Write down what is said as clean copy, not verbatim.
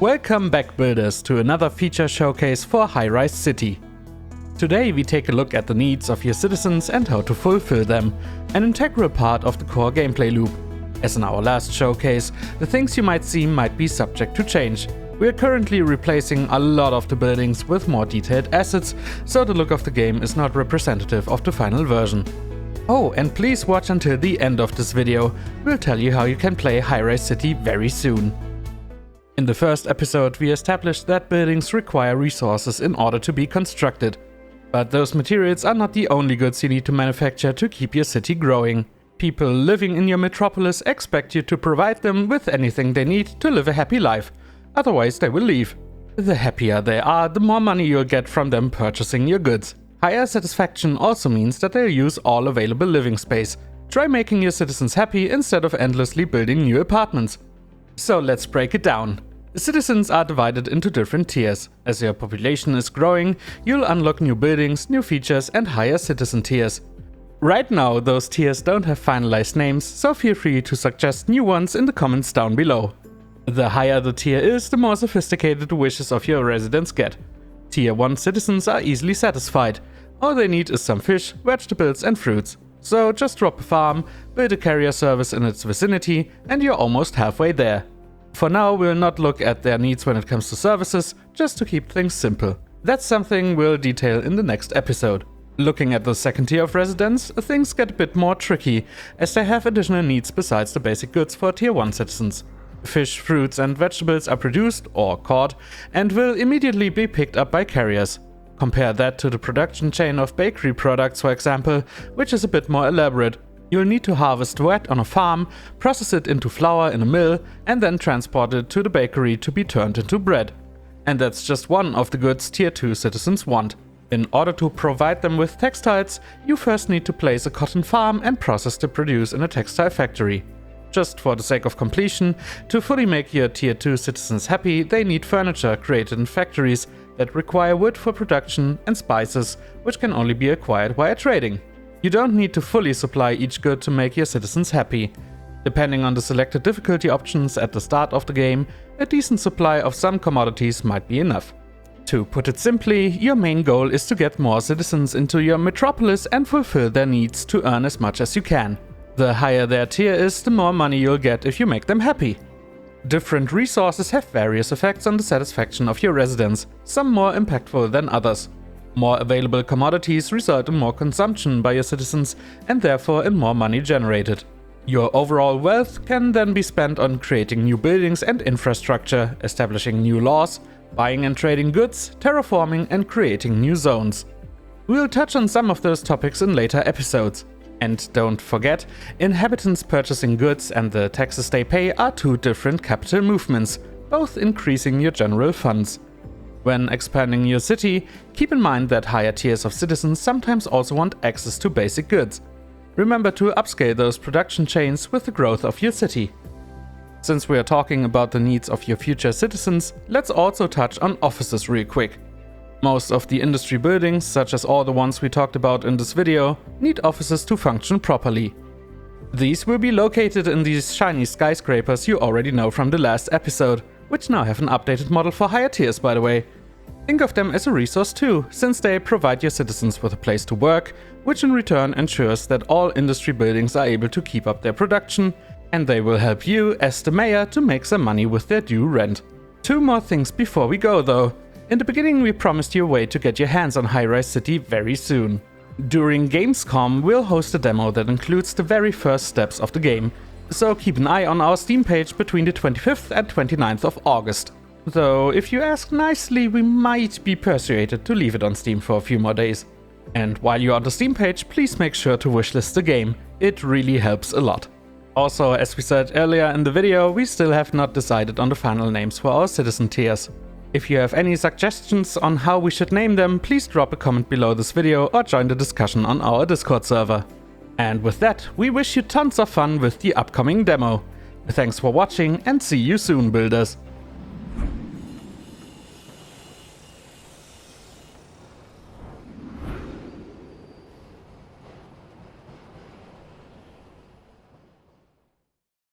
Welcome back, builders, to another feature showcase for Highrise City. Today we take a look at the needs of your citizens and how to fulfill them, an integral part of the core gameplay loop. As in our last showcase, the things you might see might be subject to change. We are currently replacing a lot of the buildings with more detailed assets, so the look of the game is not representative of the final version. Oh, and please watch until the end of this video. We'll tell you how you can play Highrise City very soon. In the first episode, we established that buildings require resources in order to be constructed. But those materials are not the only goods you need to manufacture to keep your city growing. People living in your metropolis expect you to provide them with anything they need to live a happy life. Otherwise, they will leave. The happier they are, the more money you'll get from them purchasing your goods. Higher satisfaction also means that they'll use all available living space. Try making your citizens happy instead of endlessly building new apartments. So let's break it down. Citizens are divided into different tiers. As your population is growing, you'll unlock new buildings, new features, and higher citizen tiers. Right now, those tiers don't have finalized names, so feel free to suggest new ones in the comments down below. The higher the tier is, the more sophisticated the wishes of your residents get. Tier 1 citizens are easily satisfied. All they need is some fish, vegetables, and fruits. So just drop a farm, build a carrier service in its vicinity, and you're almost halfway there. For now, we'll not look at their needs when it comes to services, just to keep things simple. That's something we'll detail in the next episode. Looking at the second tier of residents, things get a bit more tricky, as they have additional needs besides the basic goods for Tier 1 citizens. Fish, fruits, and vegetables are produced, or caught, and will immediately be picked up by carriers. Compare that to the production chain of bakery products, for example, which is a bit more elaborate. You'll need to harvest wheat on a farm, process it into flour in a mill, and then transport it to the bakery to be turned into bread. And that's just one of the goods Tier 2 citizens want. In order to provide them with textiles, you first need to place a cotton farm and process the produce in a textile factory. Just for the sake of completion, to fully make your Tier 2 citizens happy, they need furniture created in factories that require wood for production and spices, which can only be acquired via trading. You don't need to fully supply each good to make your citizens happy. Depending on the selected difficulty options at the start of the game, a decent supply of some commodities might be enough. To put it simply, your main goal is to get more citizens into your metropolis and fulfill their needs to earn as much as you can. The higher their tier is, the more money you'll get if you make them happy. Different resources have various effects on the satisfaction of your residents, some more impactful than others. More available commodities result in more consumption by your citizens and therefore in more money generated. Your overall wealth can then be spent on creating new buildings and infrastructure, establishing new laws, buying and trading goods, terraforming, and creating new zones. We'll touch on some of those topics in later episodes. And don't forget, inhabitants purchasing goods and the taxes they pay are two different capital movements, both increasing your general funds. When expanding your city, keep in mind that higher tiers of citizens sometimes also want access to basic goods. Remember to upscale those production chains with the growth of your city. Since we are talking about the needs of your future citizens, let's also touch on offices real quick. Most of the industry buildings, such as all the ones we talked about in this video, need offices to function properly. These will be located in these shiny skyscrapers you already know from the last episode, which now have an updated model for higher tiers, by the way. Think of them as a resource too, since they provide your citizens with a place to work, which in return ensures that all industry buildings are able to keep up their production, and they will help you, as the mayor, to make some money with their due rent. Two more things before we go though. In the beginning, we promised you a way to get your hands on Highrise City very soon. During Gamescom, we'll host a demo that includes the very first steps of the game, so keep an eye on our Steam page between the 25th and 29th of August. Though, if you ask nicely, we might be persuaded to leave it on Steam for a few more days. And while you're on the Steam page, please make sure to wishlist the game, it really helps a lot. Also, as we said earlier in the video, we still have not decided on the final names for our citizen tiers. If you have any suggestions on how we should name them, please drop a comment below this video or join the discussion on our Discord server. And with that, we wish you tons of fun with the upcoming demo. Thanks for watching and see you soon, builders!